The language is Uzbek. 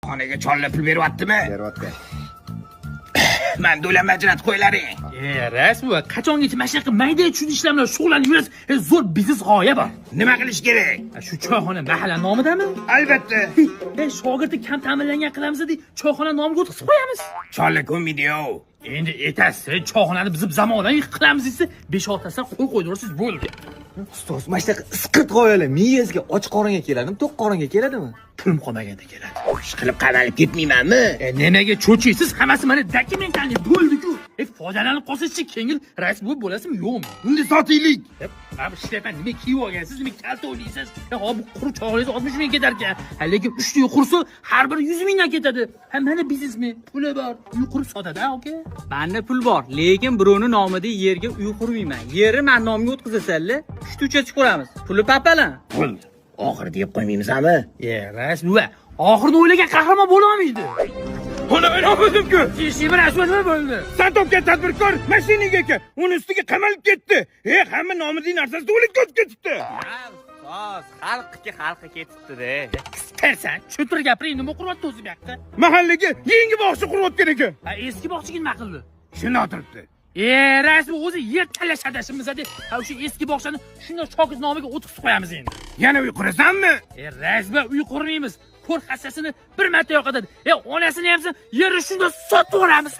Xonaga chollar pul beryaptimi? Beryapti. Men do'lama ajratib qo'ylaring. Rasmi qachongacha mana shunaqa mayda chuchuk ishlar bilan shug'ullanib yurasiz? Zo'r biznes g'oya bor. Nima qilish kerak? Shu choyxona mahalla nomidami? Albatta. Shogirdni kam ta'minlangan qilamiz deb choyxona nomiga o'tkazib qo'yamiz. Chollar ko'nmaydi-yu. Endi etasiz, choyxonani biz zamonaviy qilamiz desa, 5-6tasidan qo'l qo'ydirasiz bo'ldi. Ustoz, mana shunaqa isqirt g'oyalar miyangizga och qoringa keladimi, to'q qoringa keladimi? Pulim qolmaganda keladi. Ishqilib qamalib ketmaymanmi? Nimaga cho'chiysiz? Hammasi mana dokumentalni bo'ldi-ku. Foydalanib qolsa-chi, kengil rais bo'lasizmi, yo'qmi? Unda sotaylik. Abi Stefan, nima kiyib olgansiz, nima kalta o'ylaysiz? Bu qurib choyxonangiz 60 ming ketar ekan. Lekin 3 ta qursa har biri 100 mingdan ketadi. Mana biznesmi? Puli bor, uy qurib sotadi, aka. Menda pul bor, lekin birovning nomida yerga uy qurmayman. Yerni men nomimga o'tkazasizlar, 3 ta uchastka quramiz. Puli papalan. Bo'ldi. Oxir deb qo'ymaymizmi? Rais buva, oxirni o'ylagan qahramon bo'la olmaydi. Buni men olmadim-ku. Ishi bir ashula nima bo'ldi? Sen topgan tadbirkor mashinaga ekan. Uni ustiga qamalib ketdi. Hamma nomidagi narsasi o'lib ketibdi. Ustoz, xalqqa ketibdi-da. Qisqarsan, cho'tir gapiring, nima quryapti o'zi bu yoqda? Mahallaga yangi bog'cha qurayotgan ekan. Eski bog'chiga nima qildi? Shuni o'tiribdi. Rasmi o'zi yer talash adashimiz edi. O'sha eski bog'chani shunday shogird nomiga o'tkazib qo'yamiz endi. Yana uy qurasanmi? Rasmi uy qurmaymiz. Ko'r hassasini bir marta yo'qotadi. Onasini ham yerni shunday sotib yuboramiz.